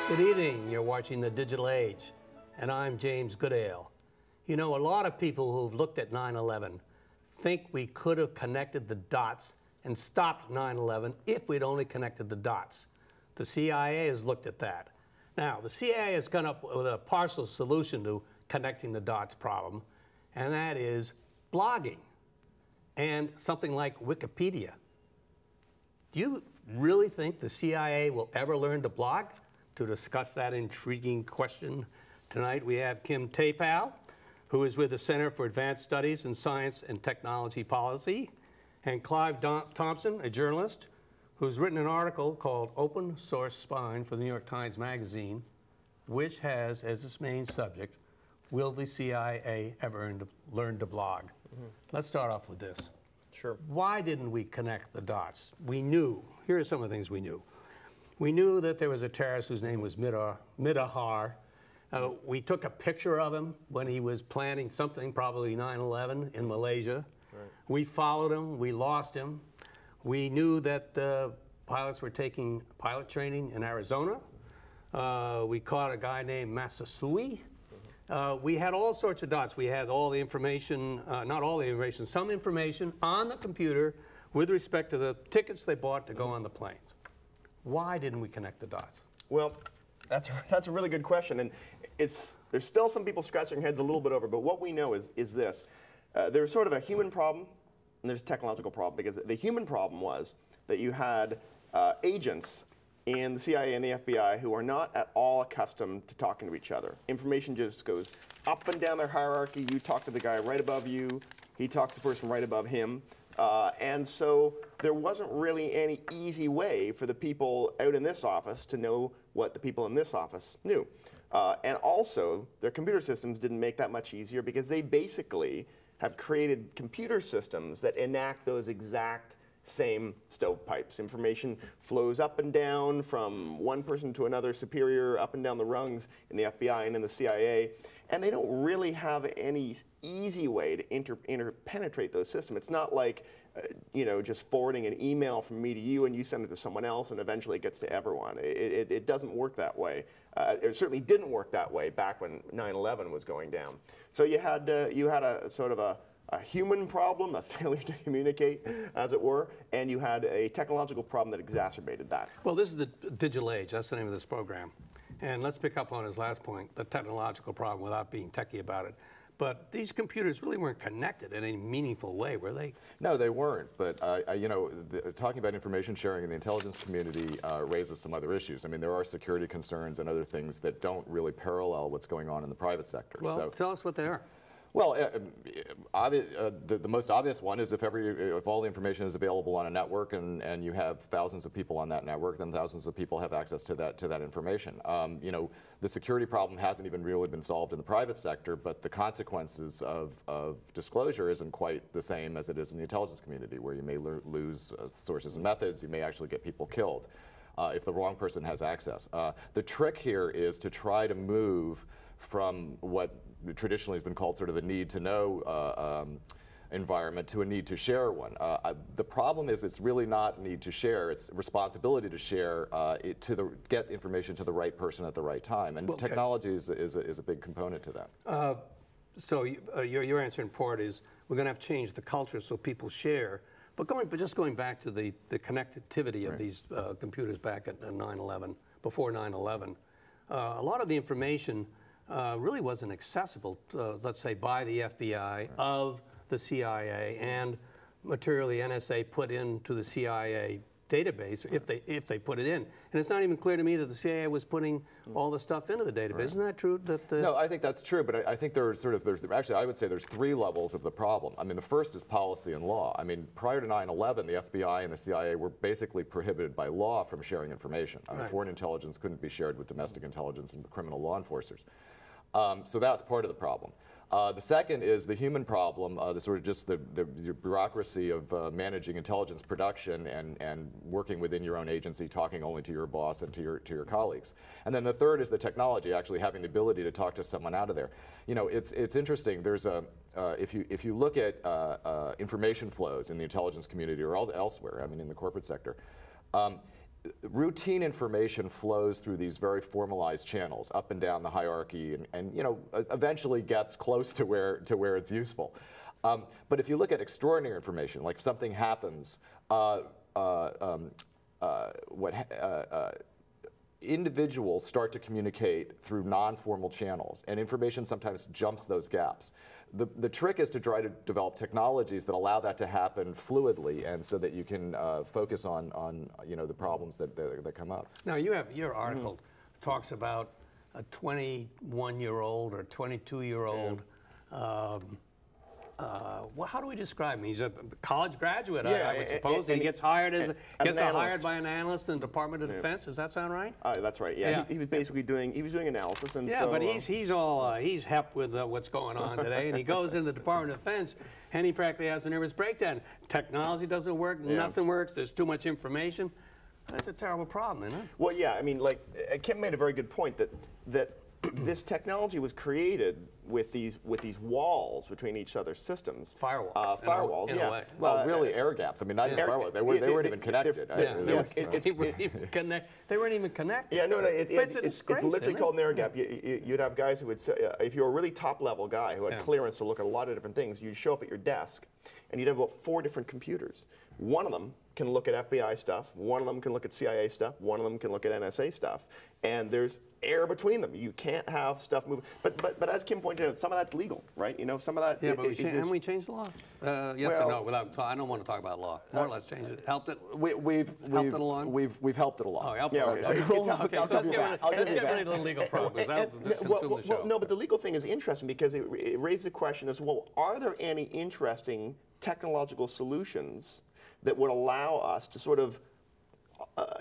Good evening. You're watching The Digital Age, and I'm James Goodale. You know, a lot of people who've looked at 9/11 think we could have connected the dots and stopped 9/11 if we'd only connected the dots. The CIA has looked at that. Now, the CIA has come up with a partial solution to connecting the dots problem, and that is blogging and something like Wikipedia. Do you really think the CIA will ever learn to blog? To discuss that intriguing question tonight, we have Kim Taipale, who is with the Center for Advanced Studies in Science and Technology Policy, and Clive Thompson, a journalist, who's written an article called Open Source Spying for the New York Times Magazine, which has as its main subject, will the CIA ever learn to blog? Let's start off with this. Sure. Why didn't we connect the dots? We knew. Here are some of the things we knew. We knew that there was a terrorist whose name was Midahar. We took a picture of him when he was planning something, probably 9/11 in Malaysia. Right. We followed him. We lost him. We knew that pilots were taking pilot training in Arizona. We caught a guy named Masasui. We had all sorts of dots. We had all the information, not all the information, some information on the computer with respect to the tickets they bought to go on the planes. Why didn't we connect the dots? Well, that's a really good question, and there's still some people scratching their heads a little bit over. But what we know is this: there's sort of a human problem, and there's a technological problem. Because the human problem was that you had agents in the CIA and the FBI who are not at all accustomed to talking to each other. Information just goes up and down their hierarchy. You talk to the guy right above you, he talks to the person right above him. And so there wasn't really any easy way for the people out in this office to know what the people in this office knew. And also, their computer systems didn't make that much easier because they basically have created computer systems that enact those exact same stovepipes. Information flows up and down from one person to another superior, up and down the rungs in the FBI and in the CIA. And they don't really have any easy way to interpenetrate those systems. It's not like, just forwarding an email from me to you and you send it to someone else and eventually it gets to everyone. It doesn't work that way. It certainly didn't work that way back when 9/11 was going down. So you had a sort of a human problem, a failure to communicate, as it were, and you had a technological problem that exacerbated that. Well, this is the digital age. That's the name of this program. And let's pick up on his last point, the technological problem, without being techie about it. But these computers really weren't connected in any meaningful way, were they? No, they weren't. But talking about information sharing in the intelligence community raises some other issues. I mean, there are security concerns and other things that don't really parallel what's going on in the private sector. Well, so tell us what they are. Well, the most obvious one is if all the information is available on a network and you have thousands of people on that network, then thousands of people have access to that information. The security problem hasn't even really been solved in the private sector, but the consequences of disclosure isn't quite the same as it is in the intelligence community, where you may lose sources and methods, you may actually get people killed if the wrong person has access. The trick here is to try to move from what traditionally has been called sort of the need to know environment to a need to share one. The problem is it's really not need to share, it's responsibility to share get information to the right person at the right time. And technology is a big component to that. So your answer in part is we're going to have to change the culture so people share. But just going back to the connectivity of these computers back at 9/11, before 9/11, a lot of the information really wasn't accessible, let's say, by the FBI, of the CIA, and material the NSA put into the CIA database, if they put it in. And it's not even clear to me that the CIA was putting all the stuff into the database. Right. Isn't that true? No, I think that's true, but I think actually I would say there's three levels of the problem. I mean, the first is policy and law. I mean, prior to 9/11, the FBI and the CIA were basically prohibited by law from sharing information. I mean, foreign intelligence couldn't be shared with domestic intelligence and criminal law enforcers. So that's part of the problem. The second is the human problem, the sort of just the bureaucracy of managing intelligence production and working within your own agency, talking only to your boss and to your colleagues. And then the third is the technology, actually having the ability to talk to someone out of there. You know, it's interesting. There's if you look at information flows in the intelligence community or elsewhere, I mean in the corporate sector, routine information flows through these very formalized channels up and down the hierarchy, and you know, eventually gets close to where it's useful. But if you look at extraordinary information, like if something happens, individuals start to communicate through non-formal channels, and information sometimes jumps those gaps. The trick is to try to develop technologies that allow that to happen fluidly, and so that you can focus on you know, the problems that come up. Now, you have your article talks about a 21-year-old or 22-year-old. Well, how do we describe him? He's a college graduate, I would suppose. And he gets hired hired by an analyst in the Department of Defense. Does that sound right? That's right. Yeah, he was basically doing analysis, and yeah, so, but he's hep with what's going on today, and he goes in the Department of Defense, and he practically has a nervous breakdown. Technology doesn't work. Nothing works. There's too much information. That's a terrible problem, isn't it? Well, yeah. I mean, like Kim made a very good point that this technology was created with these walls between each other's systems. Firewalls. Firewalls, in a yeah. way. Well, really air gaps. I mean, not even firewalls. They weren't even connected. They weren't even connected. Yeah, no, it's disgrace, literally isn't called an air gap. You'd have guys who would say, if you're a really top-level guy who had clearance to look at a lot of different things, you'd show up at your desk, and you'd have about 4 different computers. One of them can look at FBI stuff, one of them can look at CIA stuff, one of them can look at NSA stuff, and there's air between them. You can't have stuff moving. But as Kim pointed out, some of that's legal, right? You know, some of that. Yeah, but haven't we changed the law? Yes or no? Without, I don't want to talk about law. More or less change it. Helped it. We've helped it along. We've helped it along. Oh, helped yeah. it. Okay. So Let's get rid of the legal problems. Well, no, but the legal thing is interesting because it raises the question as well: are there any interesting technological solutions that would allow us to sort of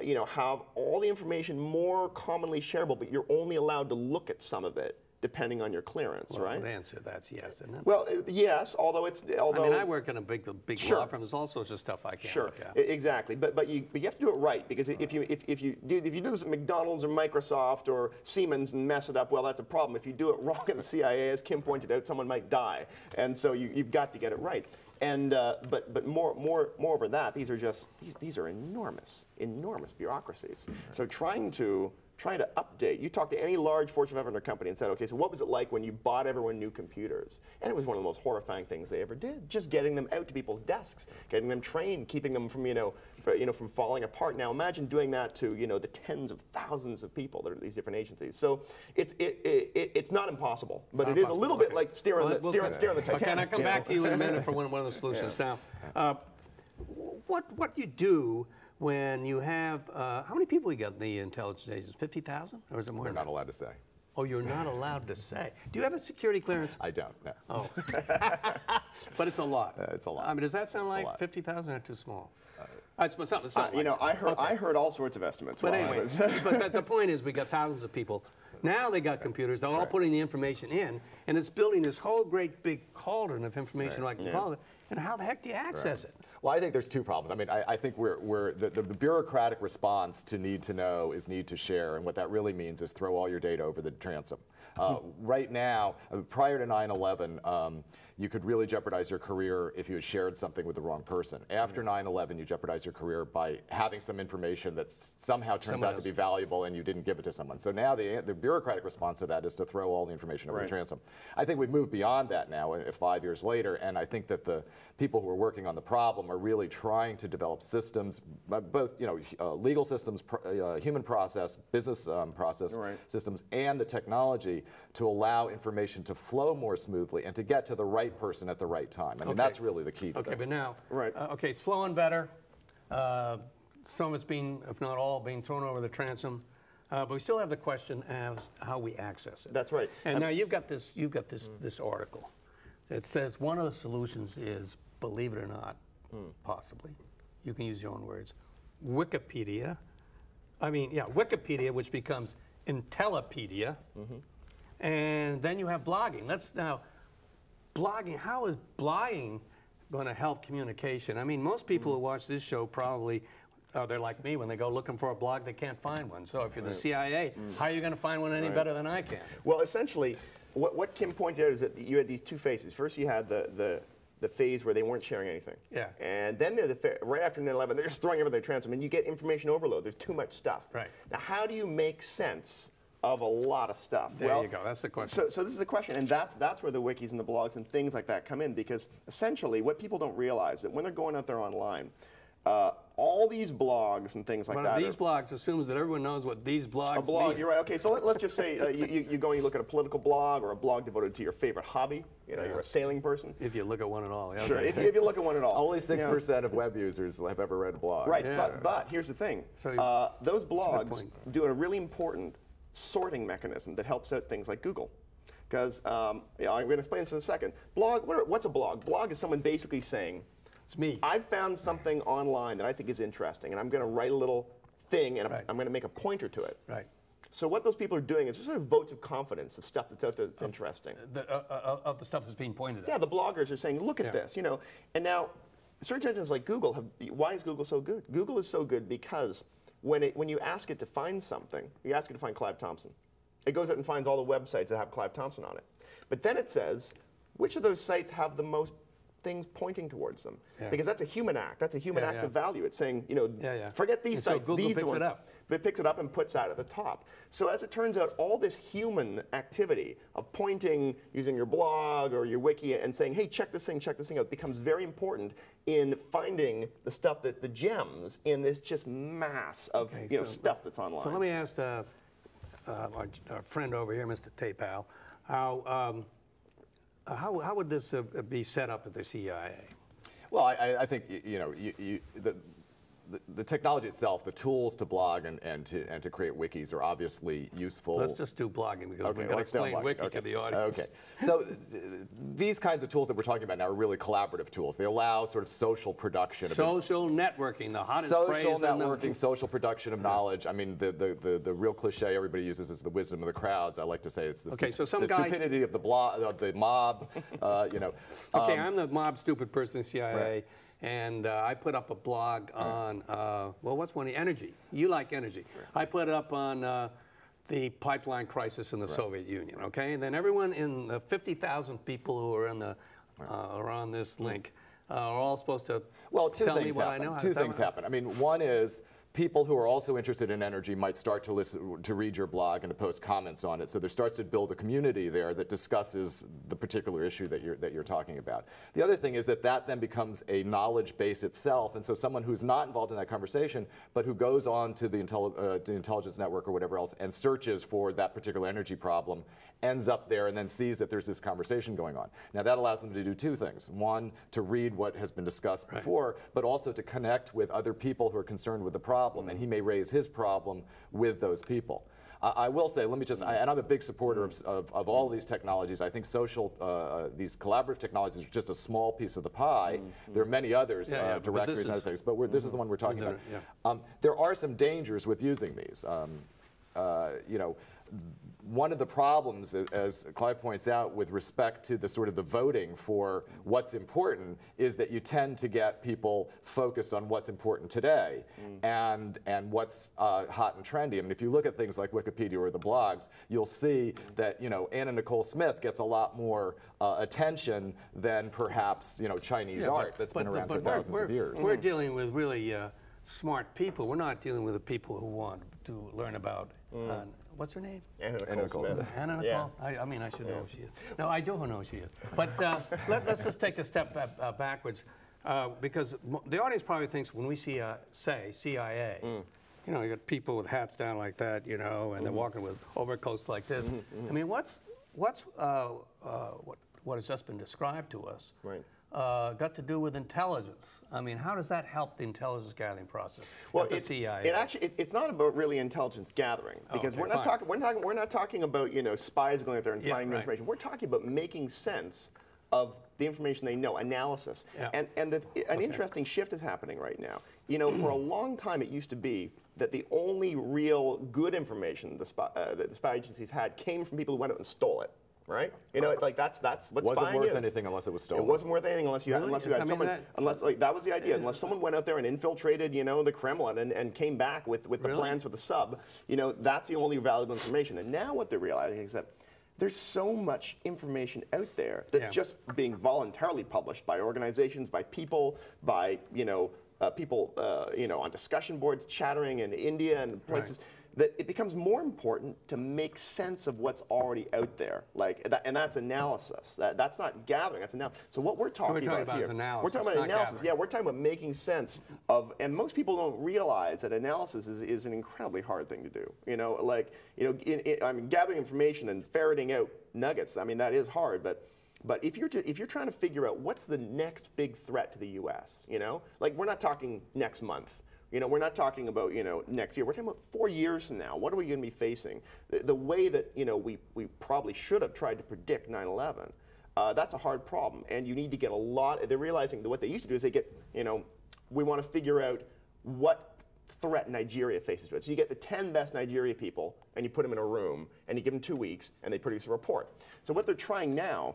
you know, have all the information more commonly shareable, but you're only allowed to look at some of it depending on your clearance, right? The answer to that's yes, isn't it? Well, yes, although I mean, I work in a big law firm. There's all sorts of stuff I can't look at. Exactly. But you have to do it right, because if you do this at McDonald's or Microsoft or Siemens and mess it up, well, that's a problem. If you do it wrong in the CIA, as Kim pointed out, someone might die, and so you've got to get it right. And but moreover that, these are enormous bureaucracies. So trying to update. You talk to any large Fortune 500 company and said, okay, so what was it like when you bought everyone new computers? And it was one of the most horrifying things they ever did. Just getting them out to people's desks, getting them trained, keeping them from from falling apart. Now imagine doing that to the tens of thousands of people that are at these different agencies. So it's not impossible, but it is a little bit like steering the Titanic. Okay, and I'll come back to you in a minute for one of the solutions. Now, what do you do when you have, how many people you got in the intelligence agencies? 50,000? Or is it more? We're not allowed to say. Oh, you're not allowed to say. Do you have a security clearance? I don't, no. Oh. But it's a lot. It's a lot. I mean, does that sound like 50,000 or too small? Something I heard all sorts of estimates. But anyway, but the point is we got thousands of people. Now they got computers. They're all putting the information in, and it's building this whole great big cauldron of information like you call it. And how the heck do you access it? Well, I think there's 2 problems. I mean, I think the bureaucratic response to need to know is need to share, and what that really means is throw all your data over the transom. Right now, prior to 9/11, you could really jeopardize your career if you had shared something with the wrong person. After 9/11, you jeopardize your career by having some information that somehow turns out to be valuable and you didn't give it to someone. So now the bureaucratic response to that is to throw all the information over the transom. I think we've moved beyond that now, 5 years later, and I think that the people who are working on the problem are really trying to develop systems, both legal systems, human process, business process systems, and the technology to allow information to flow more smoothly and to get to the right person at the right time. I mean, that's really the key to that. Okay, but now, it's flowing better. Some of it's being, if not all, being thrown over the transom. But we still have the question as how we access it. That's right. And now you've got this article that says one of the solutions is, believe it or not, possibly, you can use your own words, Wikipedia. I mean, Wikipedia, which becomes Intellipedia. And then you have blogging. Blogging, how is blogging going to help communication? I mean, most people who watch this show probably, they're like me, when they go looking for a blog, they can't find one. So if you're the CIA, how are you going to find one any better than I can? Well, essentially, what Kim pointed out is that you had these 2 phases. First, you had the the phase where they weren't sharing anything. Yeah. And then right after 9/11, they're just throwing everything trans. I mean, you get information overload. There's too much stuff. Right. Now, how do you make sense of a lot of stuff? There you go. That's the question. So this is the question, and that's where the wikis and the blogs and things like that come in, because essentially what people don't realize that when they're going out there online, all these blogs and things like that. These blogs assumes that everyone knows what these blogs A blog, mean. you're right. Okay, so let's just say you go and you look at a political blog or a blog devoted to your favorite hobby. You know, you're a sailing person. If you look at one at all. Yeah, Sure, okay. if you look at one at all. Only 6% of web users have ever read a blog. Right, Yeah. but here's the thing. So those blogs point. do a really important sorting mechanism that helps out things like Google. Because I'm going to explain this in a second. What's a blog? Blog is someone basically saying, It's me. I found something online that I think is interesting, and I'm going to write a little thing, and Right. I'm going to make a pointer to it. Right. So what those people are doing is sort of votes of confidence of stuff that's out there that's interesting. Of the stuff that's being pointed at. Yeah, the bloggers are saying, look at Yeah. this, you know. And now, search engines like Google why is Google so good? Google is so good because when you ask it to find something, you ask it to find Clive Thompson. It goes out and finds all the websites that have Clive Thompson on it. But then it says, which of those sites have the most things pointing towards them? Yeah. Because that's a human act. That's a human Yeah, act yeah. of value. It's saying, you know, Yeah. forget these And so sites. Google these picks ones. it up. But it picks it up and puts that at the top. So as it turns out, all this human activity of pointing, using your blog or your wiki and saying, hey, check this thing out, becomes very important in finding the stuff, the gems in this just mass of stuff that's online. So let me ask our friend over here, Mr. Taipale, how would this be set up at the CIA? Well, I think the technology itself, the tools to blog and to create wikis are obviously useful. Let's just do blogging because we're going to let's do explain blogging. wiki to the audience. Okay. So these kinds of tools that we're talking about now are really collaborative tools. They allow sort of social production. Social networking, the hottest Social phrase. networking, social production of knowledge. I mean, the real cliche everybody uses is the wisdom of the crowds. I like to say it's the, Okay, so some the guy- stupidity of the mob. Okay, I'm the mob stupid person in CIA. Right. And I put up a blog on, well, what's one? Energy. You like energy. Right. I put it up on the pipeline crisis in the Soviet Union, okay? And then everyone in the 50,000 people who are, are on this link are all supposed to tell me what I know. Two things happen. I mean, one is people who are also interested in energy might start to read your blog and to post comments on it. So there starts to build a community there that discusses the particular issue that you're talking about. The other thing is that then becomes a knowledge base itself, and so someone who's not involved in that conversation, but who goes on to the intelligence network or whatever else and searches for that particular energy problem, ends up there and then sees that there's this conversation going on. Now that allows them to do two things. One, to read what has been discussed before, but also to connect with other people who are concerned with the problem, and he may raise his problem with those people. I will say, let me just, and I'm a big supporter of all these technologies. I think these collaborative technologies are just a small piece of the pie. There are many others, directories and other things, but this is the one we're talking about. There are some dangers with using these. One of the problems, as Clive points out, with respect to the voting for what's important, is that you tend to get people focused on what's important today and what's hot and trendy. I mean, if you look at things like Wikipedia or the blogs, you'll see that Anna Nicole Smith gets a lot more attention than perhaps Chinese art that's been around for thousands of years. We're dealing with really smart people. We're not dealing with the people who want to learn about. What's her name? Anna Nicole Smith. Anna Nicole? Yeah. I mean, I should know who she is. No, I don't know who she is. But let's just take a step backwards, because the audience probably thinks when we say CIA, you got people with hats down like that, and they're walking with overcoats like this. I mean, what's what has just been described to us? Right. Got to do with intelligence. I mean, how does that help the intelligence gathering process? Well, at the CIA? It's not about really intelligence gathering, because we're not talking about spies going out there and finding information. We're talking about making sense of the information they know, analysis. Yeah. And an interesting shift is happening right now. For a long time, it used to be that the only real good information that the spy agencies had came from people who went out and stole it. Right? That's what spying is. Wasn't worth anything unless it was stolen. It wasn't worth anything unless you had someone. That was the idea. Unless someone went out there and infiltrated, the Kremlin and came back with the plans for the sub. That's the only valuable information. And now what they're realizing is that there's so much information out there that's just being voluntarily published by organizations, by people, by people on discussion boards chattering in India and places. That it becomes more important to make sense of what's already out there, and that's analysis. That's not gathering. That's analysis. So what we're talking about here, we're talking about analysis. Yeah, we're talking about making sense of, and most people don't realize that analysis is an incredibly hard thing to do. I mean, gathering information and ferreting out nuggets. I mean, that is hard, but if you're trying to figure out what's the next big threat to the U.S., we're not talking next month. We're not talking about next year. We're talking about 4 years from now. What are we going to be facing? The way that we probably should have tried to predict 9/11. That's a hard problem, and you need to get a lot. They're realizing that what they used to do is they get we want to figure out what threat Nigeria faces to it. So you get the 10 best Nigeria people, and you put them in a room, and you give them 2 weeks, and they produce a report. So what they're trying now,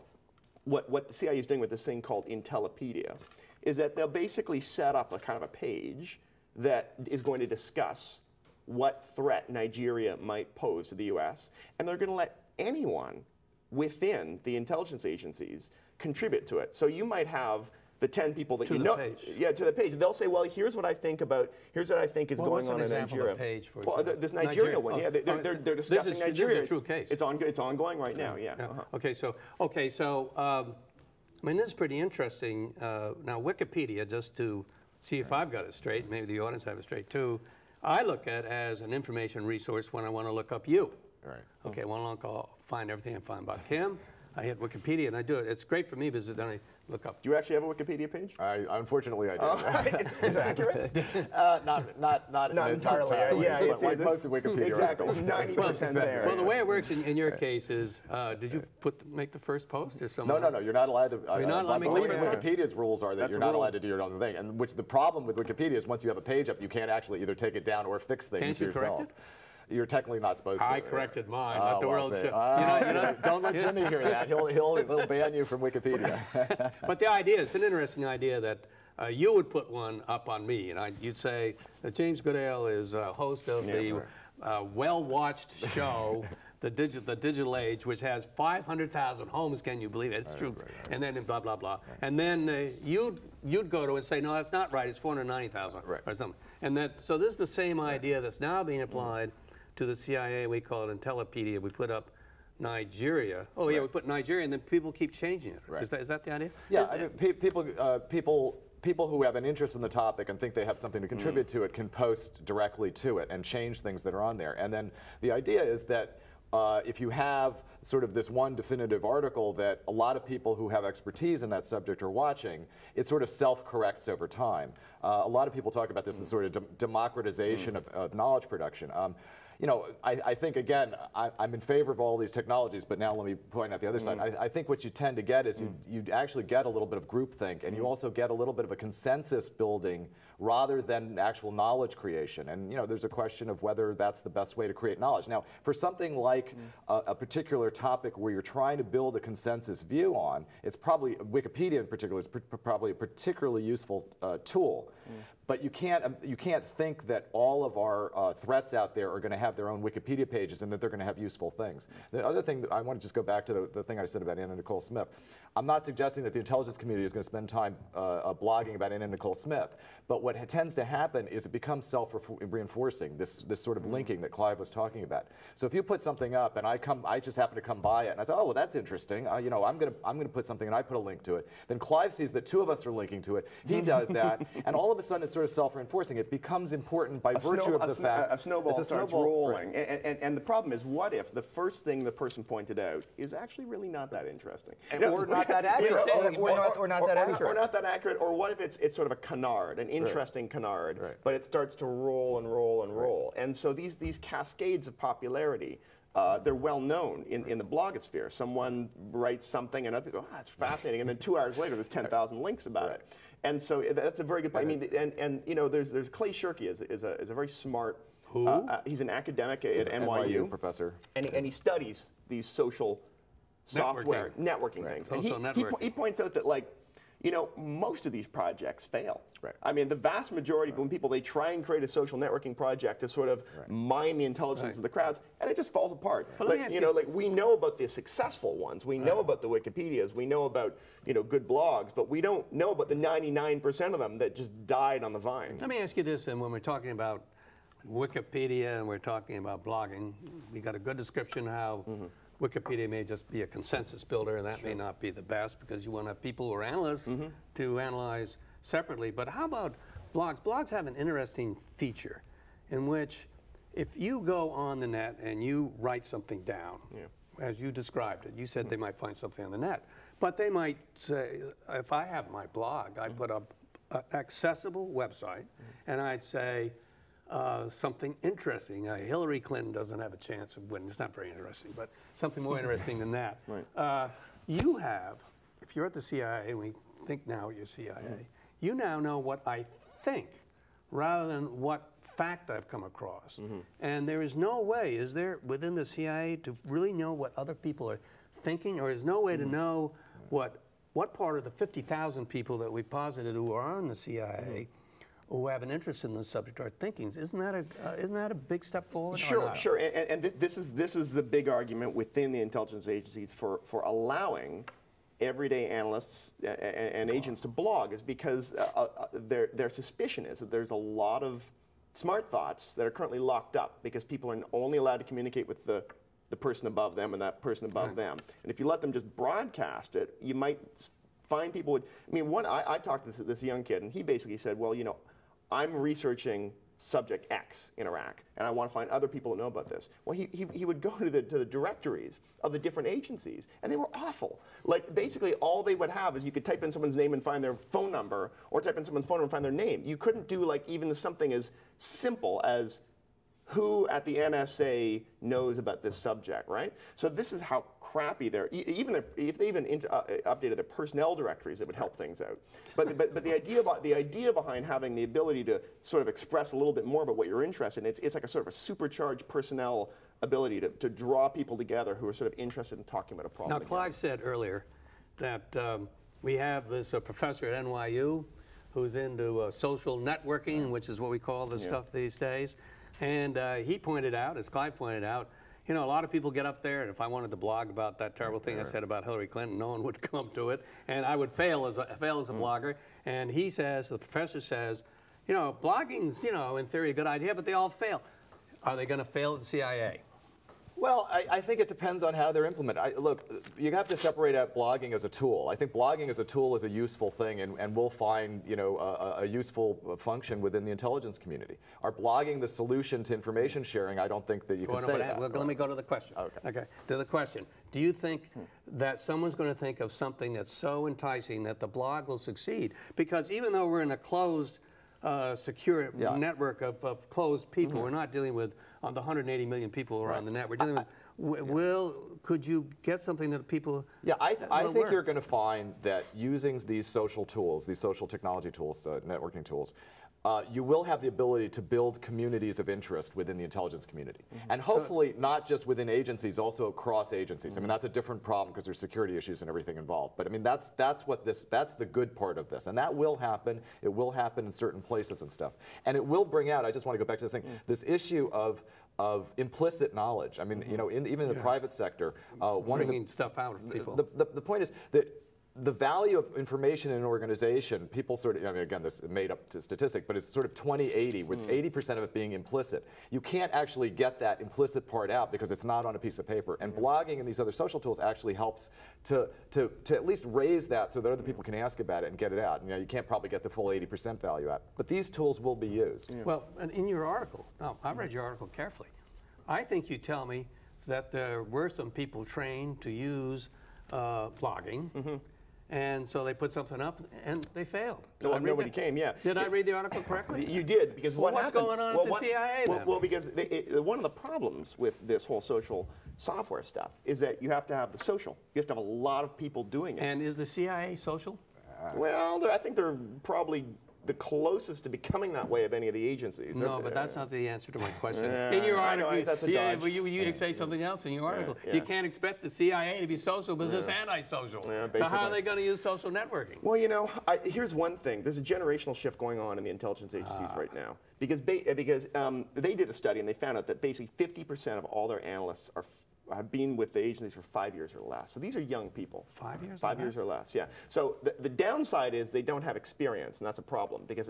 what the CIA is doing with this thing called Intellipedia, is that they'll basically set up a kind of a page that is going to discuss what threat Nigeria might pose to the U.S., and they're going to let anyone within the intelligence agencies contribute to it. So you might have the 10 people that to the page. They'll say, well, here's what I think is going on in Nigeria. Page for well, this Nigeria one, they're discussing Nigeria. This is a true case. It's ongoing right now, yeah. Okay, so I mean, this is pretty interesting. Now, Wikipedia, just to see if I've got it straight, maybe the audience have it straight too, I look at it as an information resource when I want to look up you. Right. Okay, well, I'll find everything I find about Kim. I hit Wikipedia and I do it. It's great for me because then I look up. Do you actually have a Wikipedia page? Unfortunately, I do. Is that accurate? Not entirely. It's like most of Wikipedia. Exactly. 90% there. Well, the way it works in your case is, did you make the first post or something? No. You're not allowed to. You're not allowed I believe Wikipedia's rules are that you're not allowed to do your own thing. And which the problem with Wikipedia is once you have a page up, you can't actually either take it down or fix things yourself. Can't you correct it? You're technically not supposed to. I corrected mine, but the world should. Don't let Jimmy hear that. He'll ban you from Wikipedia. But the idea, it's an interesting idea that you would put one up on me, and you'd say that James Goodale is host of the well-watched show, the Digital Age, which has 500,000 homes. Can you believe it? It's true. Right. And then blah blah blah. Right. And then you'd go to it and say, no, that's not right. It's 490,000 or something. And so this is the same idea that's now being applied to the CIA. We call it Intellipedia. We put up Nigeria. Oh yeah, we put Nigeria, and then people keep changing it. Right. Is that the idea? Yeah, I mean, people who have an interest in the topic and think they have something to contribute to it can post directly to it and change things that are on there. And then the idea is that if you have sort of this one definitive article that a lot of people who have expertise in that subject are watching, it sort of self-corrects over time. A lot of people talk about this as sort of democratization of knowledge production. I think, again, I'm in favor of all these technologies, but now let me point out the other side. I think what you tend to get is you actually get a little bit of groupthink, and you also get a little bit of a consensus building rather than actual knowledge creation. And there's a question of whether that's the best way to create knowledge. Now, for something like a particular topic where you're trying to build a consensus view on, it's probably, Wikipedia in particular, is probably a particularly useful tool. But you can't think that all of our threats out there are going to have their own Wikipedia pages and that they're going to have useful things. The other thing, I want to just go back to the thing I said about Anna Nicole Smith. I'm not suggesting that the intelligence community is going to spend time blogging about Anna Nicole Smith, but what tends to happen is it becomes self-reinforcing, this sort of linking that Clive was talking about. So if you put something up and I just happen to come by it and I say, oh, well, that's interesting. I'm going to put something and I put a link to it. Then Clive sees that 2 of us are linking to it. He does that, and all of a sudden it's sort of self-reinforcing. It becomes important by virtue of the fact a snowball starts rolling. Right. And the problem is, what if the first thing the person pointed out is actually really not that interesting? Or not that accurate. Or not that accurate. Or what if it's sort of a canard, an interesting canard, but it starts to roll and roll and roll. And so these cascades of popularity, they're well known in the blogosphere. Someone writes something and other people go, oh, that's fascinating. And then 2 hours later, there's 10,000 links about it. And so that's a very good point. I mean, and there's Clay Shirky is a very smart. Who? He's an academic at NYU professor. And he studies these social software networking things. And he points out that, like, you know, most of these projects fail. Right. I mean, the vast majority of when people, they try and create a social networking project to sort of mine the intelligence of the crowds, and it just falls apart. Like, you know, like we know about the successful ones. We know about the Wikipedias. We know about, you know, good blogs, but we don't know about the 99% of them that just died on the vine. Let me ask you this, and when we're talking about Wikipedia and we're talking about blogging, we got a good description how Wikipedia may just be a consensus builder, and that may not be the best because you want to have people who are analysts to analyze separately. But how about blogs? Blogs have an interesting feature in which if you go on the net and you write something down, as you described it, you said they might find something on the net, but they might say, if I have my blog, I put up an accessible website, and I'd say, something interesting. Hillary Clinton doesn't have a chance of winning. It's not very interesting, but something more interesting than that. You have, if you're at the CIA, and we think now you're CIA, you now know what I think rather than what fact I've come across. And there is no way, is there, within the CIA to really know what other people are thinking, or is no way to know what part of the 50,000 people that we posited who are on the CIA who have an interest in the subject are thinking? Isn't that a big step forward? Sure, sure. And this is the big argument within the intelligence agencies for allowing everyday analysts and agents to blog, is because their suspicion is that there's a lot of smart thoughts that are currently locked up because people are only allowed to communicate with the person above them and that person above them. And if you let them just broadcast it, you might find people with, I mean, I talked to this young kid, and he basically said, well, you know, I'm researching subject X in Iraq, and I want to find other people that know about this. Well, he would go to the directories of the different agencies, and they were awful. Like, basically, all they would have is you could type in someone's name and find their phone number, or type in someone's phone number and find their name. You couldn't do, like, even something as simple as who at the NSA knows about this subject, right? So this is how crappy they're, if they even updated their personnel directories, it would help things out. But the idea behind having the ability to sort of express a little bit more about what you're interested in, it's like a sort of a supercharged personnel ability to draw people together who are sort of interested in talking about a problem. Now, Clive said earlier that we have this professor at NYU who's into social networking, which is what we call this stuff these days. And he pointed out, as Clive pointed out, you know, a lot of people get up there, and if I wanted to blog about that terrible thing I said about Hillary Clinton, no one would come to it, and I would fail as a blogger. And he says, the professor says, you know, blogging's, you know, in theory a good idea, but they all fail. Are they going to fail at the CIA? Well, I think it depends on how they're implemented. Look, you have to separate out blogging as a tool. I think blogging as a tool is a useful thing, and we'll find, you know, a useful function within the intelligence community. Are blogging the solution to information sharing? I don't think that you can say that. Well, let me go to the question. Okay. To the question. Do you think that someone's going to think of something that's so enticing that the blog will succeed? Because even though we're in a closed secure network of closed people. We're not dealing with the 180 million people who are on the net. We're dealing with, could you get something that people... Yeah, I think you're going to find that using these social tools, these social technology tools, networking tools, you will have the ability to build communities of interest within the intelligence community. And hopefully not just within agencies, also across agencies. I mean, that's a different problem because there's security issues and everything involved. But I mean, that's the good part of this. And that will happen. It will happen in certain places and stuff. And it will bring out, I just want to go back to this thing, this issue of implicit knowledge. I mean, you know, even in the private sector, bringing stuff out of people. The point is that the value of information in an organization, people sort of, I mean, again, this is made up statistic, but it's sort of 20-80, with 80% of it being implicit. You can't actually get that implicit part out because it's not on a piece of paper. And blogging and these other social tools actually helps to at least raise that so that other people can ask about it and get it out. You know, you can't probably get the full 80% value out, but these tools will be used. Well, and in your article, I read your article carefully. I think you tell me that there were some people trained to use blogging. And so they put something up, and they failed. No, nobody came. Yeah. Did I read the article correctly? You did, because what happened? What's going on at the CIA then? Well, because one of the problems with this whole social software stuff is that you have to have the social. You have to have a lot of people doing it. And is the CIA social? Well, I think they're probably the closest to becoming that way of any of the agencies. No, but that's not the answer to my question. Yeah, In your I know, article, that's a yeah, dodge. but you say something else in your article. yeah. You can't expect the CIA to be social, but it's antisocial. Yeah, so how are basically. they going to use social networking? Well, you know, here's one thing. There's a generational shift going on in the intelligence agencies right now. Because they did a study and they found out that basically 50% of all their analysts have been with the agencies for 5 years or less. So these are young people. 5 years? 5 years or less, yeah. So the downside is they don't have experience, and that's a problem because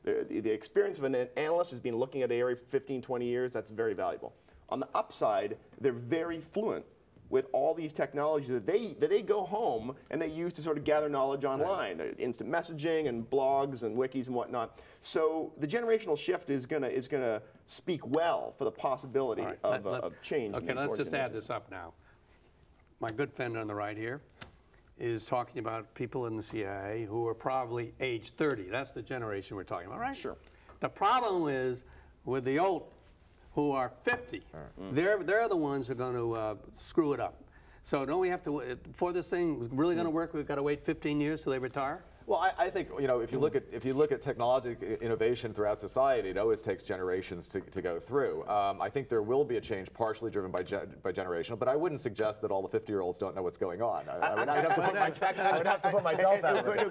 the experience of an analyst has been looking at an area for 15, 20 years. That's very valuable. On the upside, they're very fluent with all these technologies that they go home and they use to sort of gather knowledge online, instant messaging and blogs and wikis and whatnot. So the generational shift is gonna speak well for the possibility of change. Okay, let's just add this up now. My good friend on the right here is talking about people in the CIA who are probably age 30. That's the generation we're talking about, right? Sure. The problem is with the old who are 50. They're the ones who are going to screw it up. So don't we have to, for this thing really going to work, we've got to wait 15 years till they retire? Well, I think, you know, if you look at technology innovation throughout society, it always takes generations to go through. I think there will be a change partially driven by generational, but I wouldn't suggest that all the 50-year-olds don't know what's going on. I would have to put myself out there.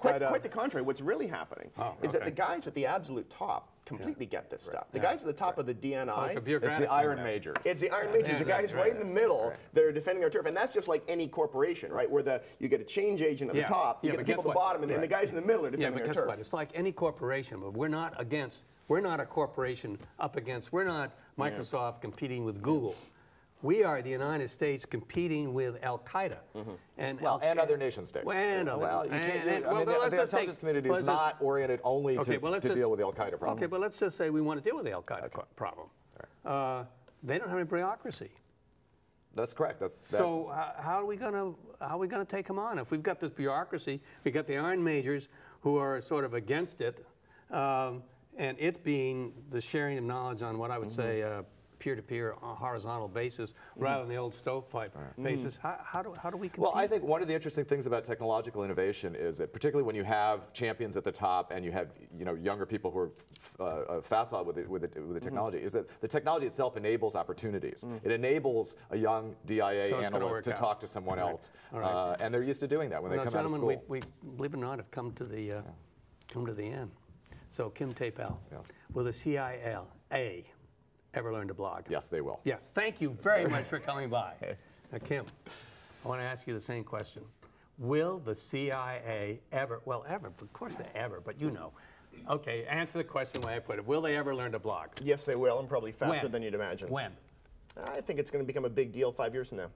Quite the contrary. What's really happening is that the guys at the absolute top completely get this stuff. The guys at the top of the DNI, it's the Iron Majors. It's the Iron Majors, the guys right in the middle that are defending our turf. And that's just like any corporation, right? Where you get a change agent at the top, you get the people at the bottom, and the guys in the middle are defending their turf. Guess what? It's like any corporation, but we're not a corporation we're not Microsoft competing with Google. We are the United States competing with Al-Qaeda. And other nation states. The intelligence community is not oriented only to deal with the Al-Qaeda problem. Okay, but let's just say we want to deal with the Al-Qaeda problem. They don't have any bureaucracy. That's correct. So how are we going to take them on? If we've got this bureaucracy, we've got the Iron Majors who are sort of against it, and it being the sharing of knowledge on what I would say peer-to-peer horizontal basis rather than the old stovepipe basis. How do we compete? Well, I think one of the interesting things about technological innovation is that particularly when you have champions at the top and you have younger people who are facile with the technology, is that the technology itself enables opportunities. It enables a young DIA analyst to talk to someone else, and they're used to doing that when they come out of school. Gentlemen, we believe it or not have come to the end. So Kim Taipale, will the CIA ever learn to blog? Yes, they will. Yes. Thank you very much for coming by. Now, Kim, I want to ask you the same question. Will the CIA ever, of course they ever, but you know. Okay, answer the question the way I put it. Will they ever learn to blog? Yes, they will, and probably faster than you'd imagine. When? I think it's going to become a big deal 5 years from now.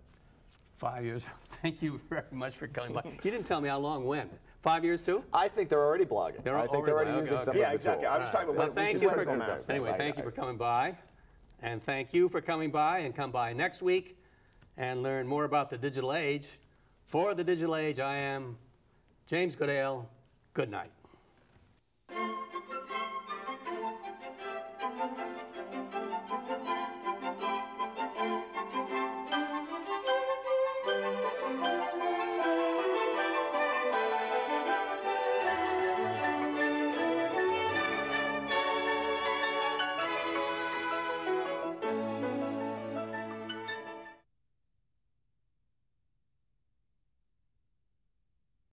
5 years. Thank you very much for coming by. You didn't tell me how long, when. 5 years too? I think they're already blogging. I think they're already using some of the tools. Exactly. I was talking about thank you for coming by. And thank you for coming by, and come by next week and learn more about the digital age. For the digital age, I am James Goodale. Good night.